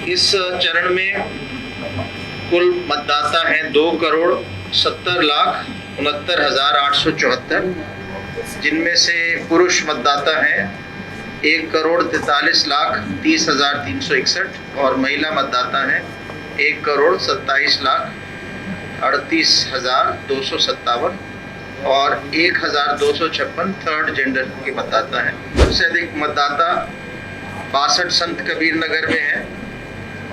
इस चरण में कुल मतदाता हैं 2,70,69,874, जिनमें से पुरुष मतदाता हैं 1,43,30,361 और महिला मतदाता हैं 1,27,38,257 और 1,256 थर्ड जेंडर के मतदाता हैं। सबसे अधिक मतदाता 62 संत कबीर नगर में है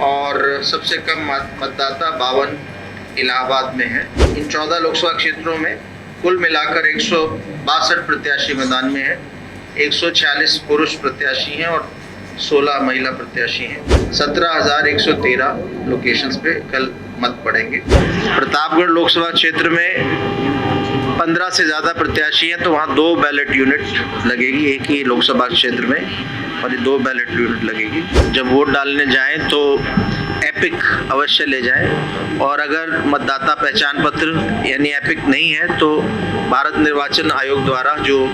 और सबसे कम मतदाता 52 इलाहाबाद में है। इन 14 लोकसभा क्षेत्रों में कुल मिलाकर 162 प्रत्याशी मैदान में हैं। 146 पुरुष प्रत्याशी हैं और 16 महिला प्रत्याशी हैं। 17,113 लोकेशंस पे कल मत पड़ेंगे। प्रतापगढ़ लोकसभा क्षेत्र में 15 से ज़्यादा प्रत्याशी हैं, तो वहाँ 2 बैलेट यूनिट लगेगी एक ही लोकसभा क्षेत्र में, और 2 बैलेट यूनिट लगेगी। जब वोट डालने जाएं तो एपिक अवश्य ले जाएं, और अगर मतदाता पहचान पत्र यानी एपिक नहीं है तो भारत निर्वाचन आयोग द्वारा जो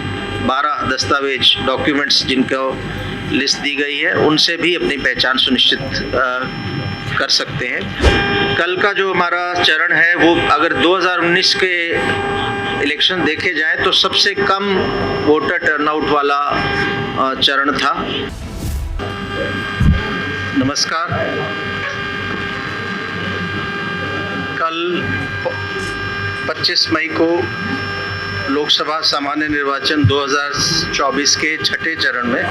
12 दस्तावेज डॉक्यूमेंट्स जिनको लिस्ट दी गई है उनसे भी अपनी पहचान सुनिश्चित कर सकते हैं। कल का जो हमारा चरण है वो अगर 2019 के इलेक्शन देखे जाए तो सबसे कम वोटर टर्नआउट वाला चरण था। नमस्कार। कल 25 मई को लोकसभा सामान्य निर्वाचन 2024 के छठे चरण में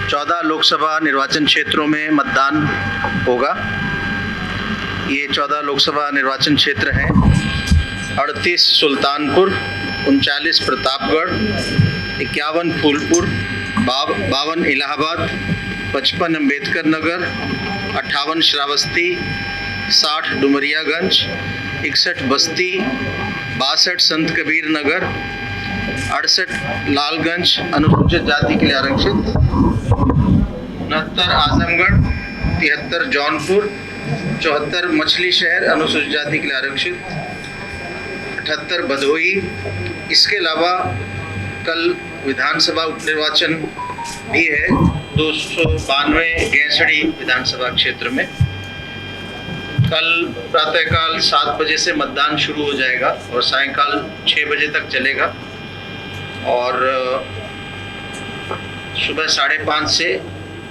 14 लोकसभा निर्वाचन क्षेत्रों में मतदान होगा। ये 14 लोकसभा निर्वाचन क्षेत्र हैं 38 सुल्तानपुर, 39 प्रतापगढ़, 51 फूलपुर, 52 इलाहाबाद, 55 अम्बेडकर नगर, 58 श्रावस्ती, 60 डुमरियागंज, 61 बस्ती, 62 संत कबीर नगर, 68 लालगंज अनुसूचित जाति के लिए आरक्षित, 69 आजमगढ़, 73 जौनपुर, 74 मछली शहर अनुसूचित जाति के लिए आरक्षित, 78 भदोही। इसके अलावा कल विधानसभा उपनिर्वाचन भी है 292 गेंसड़ी विधानसभा क्षेत्र में। कल प्रातःकाल 7 बजे से मतदान शुरू हो जाएगा और सायंकाल 6 बजे तक चलेगा, और सुबह 5:30 से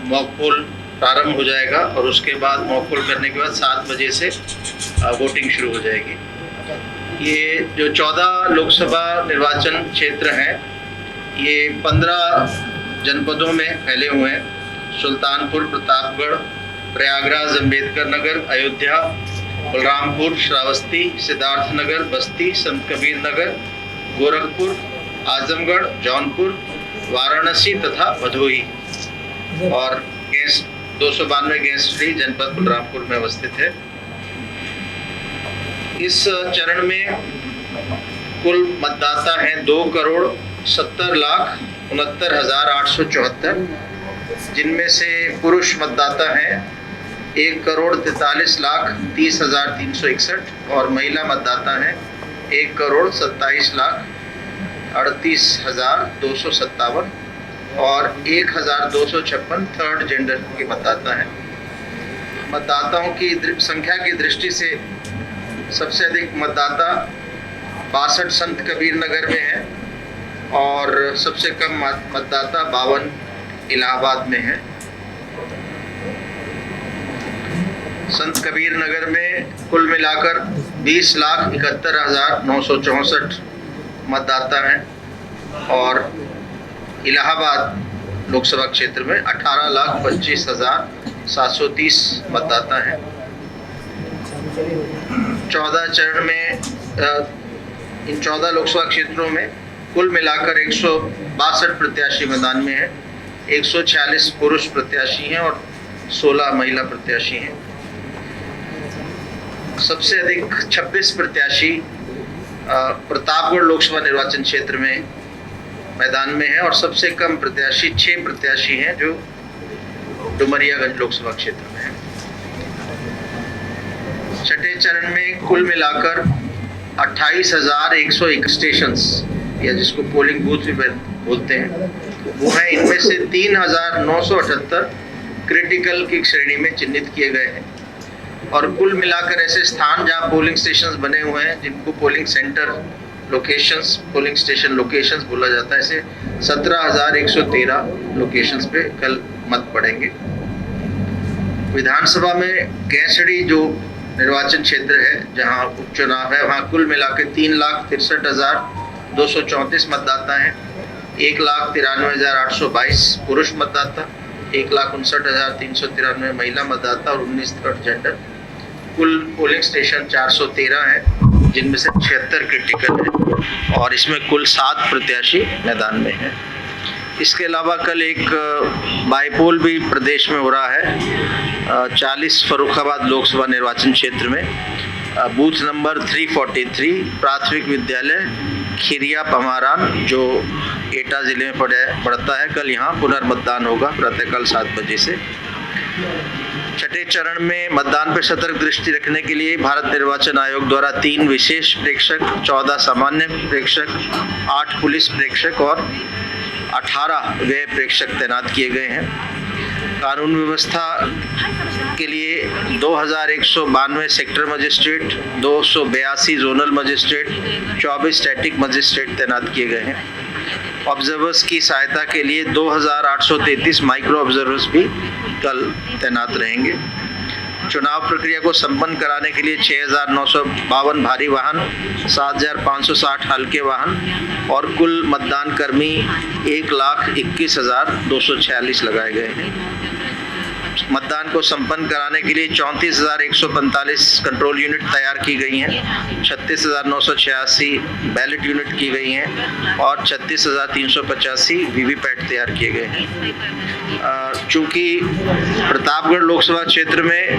मॉकपोल प्रारंभ हो जाएगा और उसके बाद मॉकपोल करने के बाद 7 बजे से वोटिंग शुरू हो जाएगी। ये जो 14 लोकसभा निर्वाचन क्षेत्र हैं ये 15 जनपदों में फैले हुए हैं। सुल्तानपुर, प्रतापगढ़, प्रयागराज, अम्बेडकर नगर, अयोध्या, बलरामपुर, श्रावस्ती, सिद्धार्थनगर, बस्ती, संत कबीर नगर, गोरखपुर, आजमगढ़, जौनपुर, वाराणसी तथा भदोही, और 292 गेंसड़ी जनपद बलरामपुर में अवस्थित है। इस चरण में कुल मतदाता हैं 2,70,69,874, जिनमें से पुरुष मतदाता हैं 1,43,30,361 और महिला मतदाता हैं 1,27,38,257 और 1,256 थर्ड जेंडर के मतदाता हैं। मतदाताओं की संख्या की दृष्टि से सबसे अधिक मतदाता 62 संत कबीर नगर में है और सबसे कम मतदाता 52 इलाहाबाद में है। संत कबीर नगर में कुल मिलाकर 20,71,964 मतदाता हैं और इलाहाबाद लोकसभा क्षेत्र में 18,25,730 मतदाता हैं। 14 चरण में इन 14 लोकसभा क्षेत्रों में कुल मिलाकर 162 प्रत्याशी मैदान में हैं। 146 पुरुष प्रत्याशी हैं और 16 महिला प्रत्याशी हैं। सबसे अधिक 26 प्रत्याशी प्रतापगढ़ लोकसभा निर्वाचन क्षेत्र में मैदान में है और सबसे कम प्रत्याशी 6 प्रत्याशी हैं जो डुमरियागंज लोकसभा क्षेत्र में है। छठे चरण में कुल मिलाकर 28,101 स्टेशंस या जिसको पोलिंग बूथ भी बोलते हैं वो हैं। इनमें से 3,978 क्रिटिकल की श्रेणी में चिन्हित किए गए हैं। और कुल मिलाकर ऐसे स्थान जहां पोलिंग स्टेशंस बने हुए हैं, जिनको polling centre locations, polling station locations बोला जाता है, ऐसे 17,113 लोकेशंस पे कल मत पड़ेंगे। विधानसभा में कैसड़ी जो निर्वाचन क्षेत्र है जहां उपचुनाव है, वहां कुल मिलाकर 3,63,234 मतदाता हैं। 1,93,822 पुरुष मतदाता, 1,59,393 महिला मतदाता और 19 थर्ड जेंडर। कुल पोलिंग स्टेशन 413 है, जिनमें से 76 क्रिटिकल है और इसमें कुल 7 प्रत्याशी मैदान में हैं। इसके अलावा कल एक बाईपोल भी प्रदेश में हो रहा है। 40 फर्रुखाबाद लोकसभा निर्वाचन क्षेत्र में बूथ नंबर 343 प्राथमिक विद्यालय खिरिया पमारान जो एटा जिले में पड़ता है, कल यहाँ पुनर्मतदान होगा प्रातःकाल 7 बजे से। छठे चरण में मतदान पर सतर्क दृष्टि रखने के लिए भारत निर्वाचन आयोग द्वारा 3 विशेष प्रेक्षक, 14 सामान्य प्रेक्षक, 8 पुलिस प्रेक्षक और 18 व्यय प्रेक्षक तैनात किए गए हैं। कानून व्यवस्था के लिए 2,192 sector magistrate, 282 zonal magistrate, 24 static magistrate तैनात किए गए हैं। ऑब्जर्वर्स की सहायता के लिए 2,833 माइक्रो ऑब्जर्वर्स भी कल तैनात रहेंगे। चुनाव प्रक्रिया को संपन्न कराने के लिए 6,952 भारी वाहन, 7,560 हल्के वाहन और कुल मतदान कर्मी 1,21,246 लगाए गए हैं। मतदान को संपन्न कराने के लिए 34,145 कंट्रोल यूनिट तैयार की गई हैं, 36,986 बैलेट यूनिट की गई हैं और 36,385 वीवीपैट तैयार किए गए हैं। चूँकि प्रतापगढ़ लोकसभा क्षेत्र में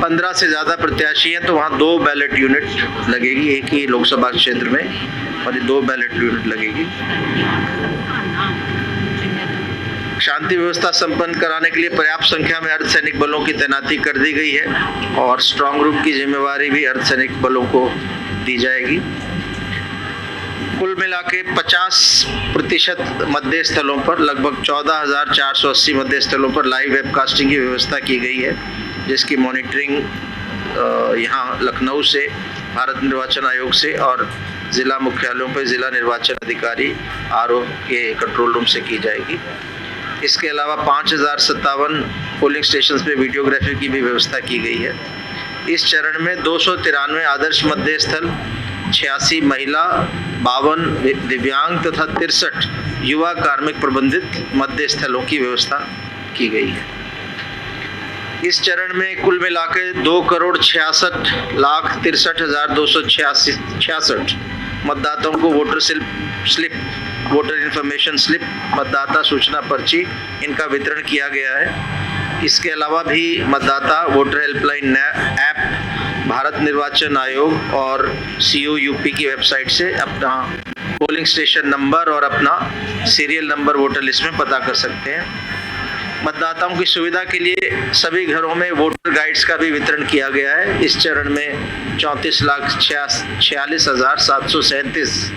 15 से ज़्यादा प्रत्याशी हैं, तो वहाँ 2 बैलेट यूनिट लगेगी एक ही लोकसभा क्षेत्र में, और 2 बैलेट यूनिट लगेगी। शांति व्यवस्था संपन्न कराने के लिए पर्याप्त संख्या में अर्धसैनिक बलों की तैनाती कर दी गई है और स्ट्रांग रूम की जिम्मेवारी भी अर्धसैनिक बलों को दी जाएगी। कुल मिला के 50% मतदेय स्थलों पर लगभग 14,480 मतदेय स्थलों पर लाइव वेबकास्टिंग की व्यवस्था की गई है, जिसकी मॉनिटरिंग यहाँ लखनऊ से, भारत निर्वाचन आयोग से और जिला मुख्यालयों पर जिला निर्वाचन अधिकारी RO के कंट्रोल रूम से की जाएगी। इसके अलावा 5,057 पोलिंग स्टेशंस पे वीडियोग्राफी की भी व्यवस्था की गई है। इस चरण में 293 आदर्श मतदेय स्थल, 86 महिला, 52 दिव्यांग तथा 63 युवा कार्मिक प्रबंधित मतदेय स्थलों की व्यवस्था की गई है। इस चरण में कुल मिलाकर 2,66,63,266 मतदाताओं को voter slip, voter information slip, मतदाता सूचना पर्ची इनका वितरण किया गया है। इसके अलावा भी मतदाता वोटर हेल्पलाइन ऐप, भारत निर्वाचन आयोग और COUP की वेबसाइट से अपना पोलिंग स्टेशन नंबर और अपना सीरियल नंबर वोटर लिस्ट में पता कर सकते हैं। मतदाताओं की सुविधा के लिए सभी घरों में वोटर गाइड्स का भी वितरण किया गया है। इस चरण में 34,46,737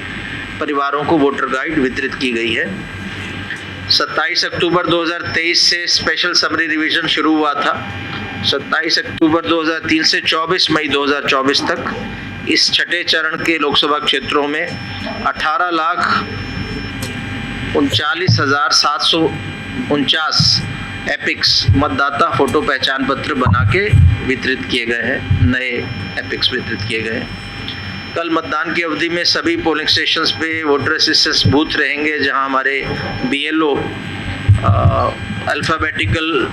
परिवारों को वोटर गाइड वितरित की गई है। 27 अक्टूबर 2023 से स्पेशल समरी रिवीजन शुरू हुआ था। 27 अक्टूबर 2003 से 24 मई 2024 तक इस छठे चरण के लोकसभा क्षेत्रों में 18,39,749 एपिक्स मतदाता फोटो पहचान पत्र बना के वितरित किए गए हैं, नए एपिक्स वितरित किए गए हैं। कल मतदान की अवधि में सभी पोलिंग स्टेशंस पे वोटर असिस्टेंस बूथ रहेंगे, जहां हमारे BLO अल्फ़ाबेटिकल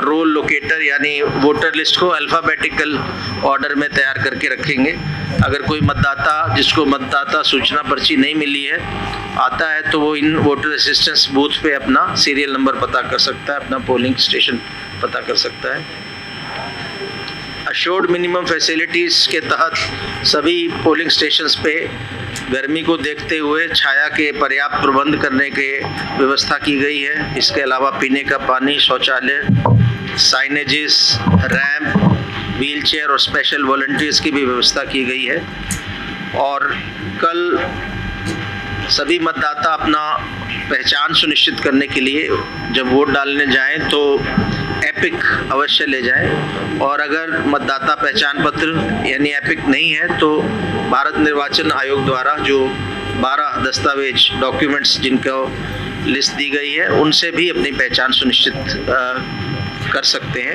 रोल लोकेटर यानी वोटर लिस्ट को अल्फ़ाबेटिकल ऑर्डर में तैयार करके रखेंगे। अगर कोई मतदाता जिसको मतदाता सूचना पर्ची नहीं मिली है आता है, तो वो इन वोटर असिस्टेंस बूथ पे अपना सीरियल नंबर पता कर सकता है, अपना पोलिंग स्टेशन पता कर सकता है। अश्योर्ड मिनिमम फैसिलिटीज़ के तहत सभी पोलिंग स्टेशंस पे गर्मी को देखते हुए छाया के पर्याप्त प्रबंध करने की व्यवस्था की गई है। इसके अलावा पीने का पानी, शौचालय, साइनेजेस, रैंप, व्हीलचेयर और स्पेशल वॉलंटियर्स की भी व्यवस्था की गई है। और कल सभी मतदाता अपना पहचान सुनिश्चित करने के लिए जब वोट डालने जाएं तो एपिक अवश्य ले जाएं, और अगर मतदाता पहचान पत्र यानी एपिक नहीं है तो भारत निर्वाचन आयोग द्वारा जो 12 दस्तावेज डॉक्यूमेंट्स जिनको लिस्ट दी गई है उनसे भी अपनी पहचान सुनिश्चित कर सकते हैं।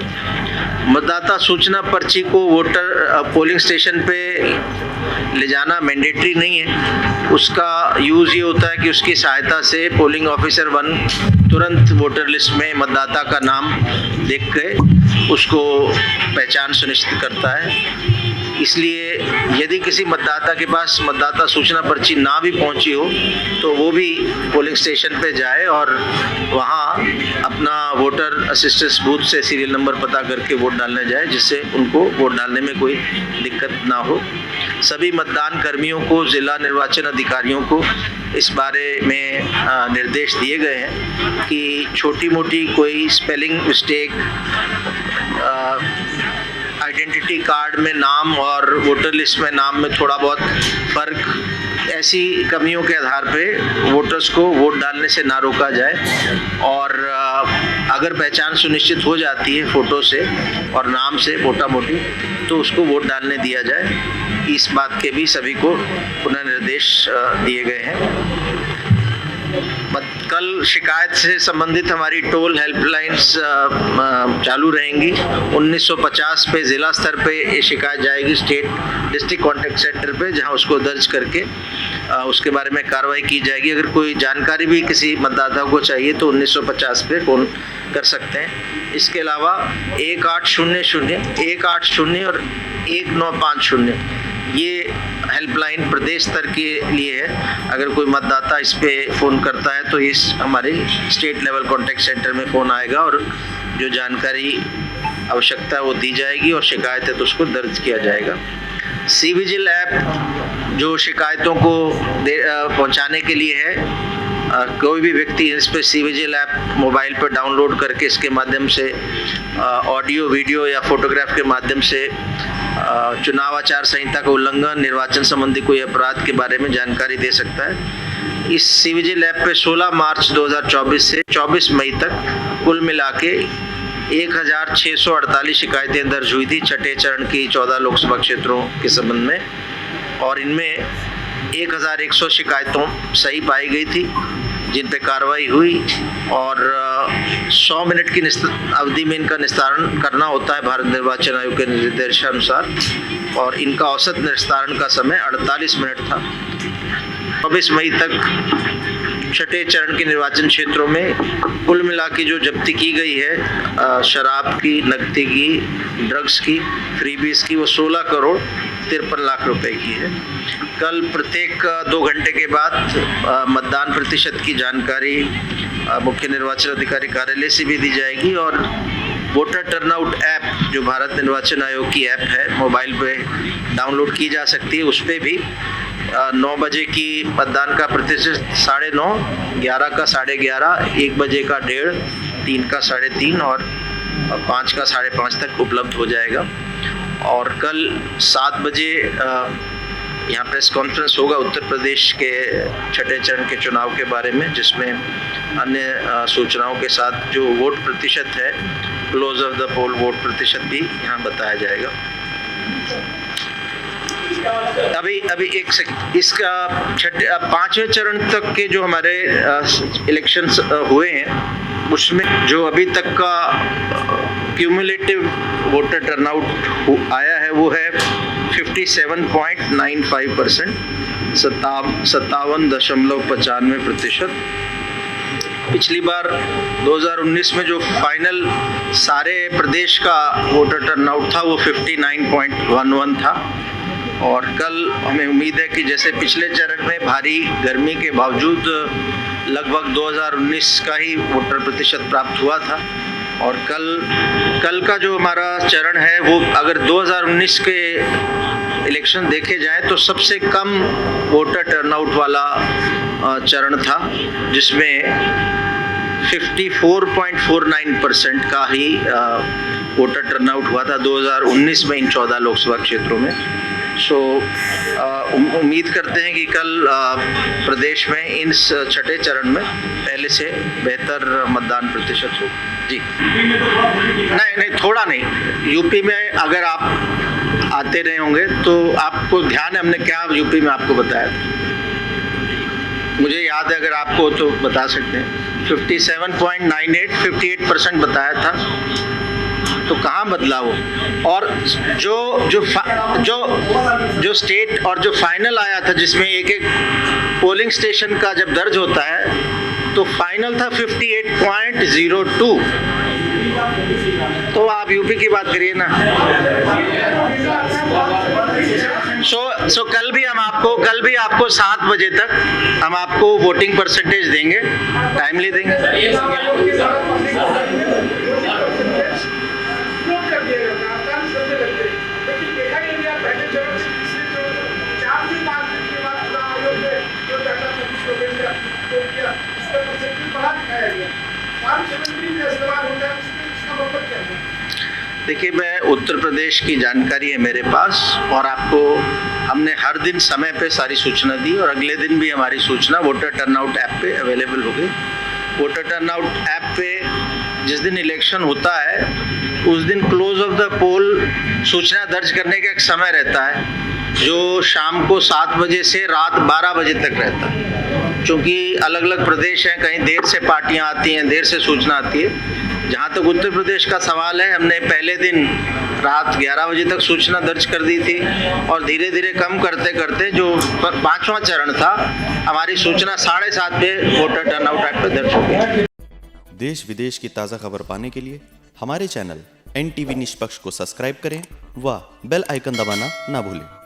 मतदाता सूचना पर्ची को वोटर पोलिंग स्टेशन पे ले जाना मैंडेटरी नहीं है। उसका यूज़ ये होता है कि उसकी सहायता से पोलिंग ऑफिसर 1 तुरंत वोटर लिस्ट में मतदाता का नाम देख के उसको पहचान सुनिश्चित करता है। इसलिए यदि किसी मतदाता के पास मतदाता सूचना पर्ची ना भी पहुंची हो तो वो भी पोलिंग स्टेशन पे जाए और वहाँ अपना वोटर असिस्टेंस बूथ से सीरियल नंबर पता करके वोट डालने जाए, जिससे उनको वोट डालने में कोई दिक्कत ना हो। सभी मतदान कर्मियों को, जिला निर्वाचन अधिकारियों को इस बारे में निर्देश दिए गए हैं कि छोटी मोटी कोई स्पेलिंग मिस्टेक, आइडेंटिटी कार्ड में नाम और वोटर लिस्ट में नाम में थोड़ा बहुत फ़र्क, ऐसी कमियों के आधार पे वोटर्स को वोट डालने से ना रोका जाए। और अगर पहचान सुनिश्चित हो जाती है फ़ोटो से और नाम से मोटा मोटी, तो उसको वोट डालने दिया जाए। इस बात के भी सभी को पुनः निर्देश दिए गए हैं। कल शिकायत से संबंधित हमारी टोल हेल्पलाइंस चालू रहेंगी। 1950 पे ज़िला स्तर पे ये शिकायत जाएगी स्टेट डिस्ट्रिक्ट कॉन्टैक्ट सेंटर पे, जहां उसको दर्ज करके उसके बारे में कार्रवाई की जाएगी। अगर कोई जानकारी भी किसी मतदाता को चाहिए तो 1950 पे फ़ोन कर सकते हैं। इसके अलावा 1800 180 और 1950 ये हेल्पलाइन प्रदेश स्तर के लिए है। अगर कोई मतदाता इस पे फ़ोन करता है तो इस हमारे स्टेट लेवल कॉन्टैक्ट सेंटर में फ़ोन आएगा और जो जानकारी आवश्यकता है वो दी जाएगी और शिकायत है तो उसको दर्ज किया जाएगा। सी विजिल ऐप जो शिकायतों को पहुंचाने के लिए है, कोई भी व्यक्ति इस पर सी विजिल ऐप मोबाइल पर डाउनलोड करके इसके माध्यम से ऑडियो, वीडियो या फोटोग्राफ के माध्यम से चुनाव आचार संहिता का उल्लंघन, निर्वाचन संबंधी कोई अपराध के बारे में जानकारी दे सकता है। इस सी विजिल ऐप पे 16 मार्च 2024 से 24 मई तक कुल मिला के 1648 शिकायतें दर्ज हुई थी छठे चरण की 14 लोकसभा क्षेत्रों के संबंध में, और इनमें 1100 शिकायतों सही पाई गई थी जिन पे कार्रवाई हुई, और 100 मिनट की अवधि में इनका निस्तारण करना होता है भारत निर्वाचन आयोग के निर्देशानुसार, और इनका औसत निस्तारण का समय 48 मिनट था। 24 मई तक छठे चरण के निर्वाचन क्षेत्रों में कुल मिला के जो जब्ती की गई है शराब की, नकदी की, ड्रग्स की, फ्रीबीज की, वो 16 करोड़ 53 लाख रुपए की है। कल प्रत्येक 2 घंटे के बाद मतदान प्रतिशत की जानकारी मुख्य निर्वाचन अधिकारी कार्यालय से भी दी जाएगी, और वोटर टर्नआउट ऐप जो भारत निर्वाचन आयोग की ऐप है, मोबाइल पे डाउनलोड की जा सकती है। उस पर भी 9 बजे की मतदान का प्रतिशत 9.5, 11 का 11.5, 1 बजे का 1.5, 3 का 3.5 और 5 का 5.5 तक उपलब्ध हो जाएगा। और कल 7 बजे यहाँ प्रेस कॉन्फ्रेंस होगा उत्तर प्रदेश के छठे चरण के चुनाव के बारे में, जिसमें अन्य सूचनाओं के साथ जो वोट प्रतिशत है, close of the poll vote प्रतिशत भी यहाँ बताया जाएगा। अभी इसका 5वें चरण तक के जो हमारे इलेक्शंस हुए हैं उसमें जो अभी तक का क्यूमुलेटिव वोटर टर्नआउट आया है वो है 57.95%, 57.95%। पिछली बार 2019 में जो फाइनल सारे प्रदेश का वोटर टर्नआउट था वो 59.11 था, और कल हमें उम्मीद है कि जैसे पिछले चरण में भारी गर्मी के बावजूद लगभग 2019 का ही वोटर प्रतिशत प्राप्त हुआ था, और कल का जो हमारा चरण है वो अगर 2019 के इलेक्शन देखे जाए तो सबसे कम वोटर टर्नआउट वाला चरण था, जिसमें 54.49% का ही वोटर टर्नआउट हुआ था 2019 में इन 14 लोकसभा क्षेत्रों में। सो उम्मीद करते हैं कि कल प्रदेश में इस छठे चरण में पहले से बेहतर मतदान प्रतिशत हो। जी नहीं, थोड़ा नहीं। यूपी में अगर आप आते रहे होंगे तो आपको ध्यान है हमने क्या यूपी में आपको बताया था। मुझे याद है, अगर आपको तो बता सकते हैं। 57.98 58% बताया था, तो कहाँ बदला वो। और जो स्टेट और जो फाइनल आया था जिसमें एक एक पोलिंग स्टेशन का जब दर्ज होता है तो फाइनल था 58.02। तो आप यूपी की बात करिए ना। सो कल भी आपको 7 बजे तक हम आपको वोटिंग परसेंटेज देंगे, टाइमली देंगे। देखिए, मैं उत्तर प्रदेश की जानकारी है मेरे पास, और आपको हमने हर दिन समय पे सारी सूचना दी, और अगले दिन भी हमारी सूचना वोटर टर्नआउट ऐप पे अवेलेबल होगी। वोटर टर्नआउट ऐप पे जिस दिन इलेक्शन होता है उस दिन क्लोज ऑफ द पोल सूचना दर्ज करने का एक समय रहता है, जो शाम को 7 बजे से रात 12 बजे तक रहता है। क्योंकि अलग अलग प्रदेश हैं, कहीं देर से पार्टियां आती हैं, देर से सूचना आती है। जहाँ तक उत्तर प्रदेश का सवाल है, हमने पहले दिन रात 11 बजे तक सूचना दर्ज कर दी थी, और धीरे धीरे कम करते करते जो 5वां चरण था, हमारी सूचना 7:30 पे वोटर टर्नआउट ऐप पे दर्ज हो गई। देश विदेश की ताज़ा खबर पाने के लिए हमारे चैनल NTV निष्पक्ष को सब्सक्राइब करें व बेल आइकन दबाना ना भूलें।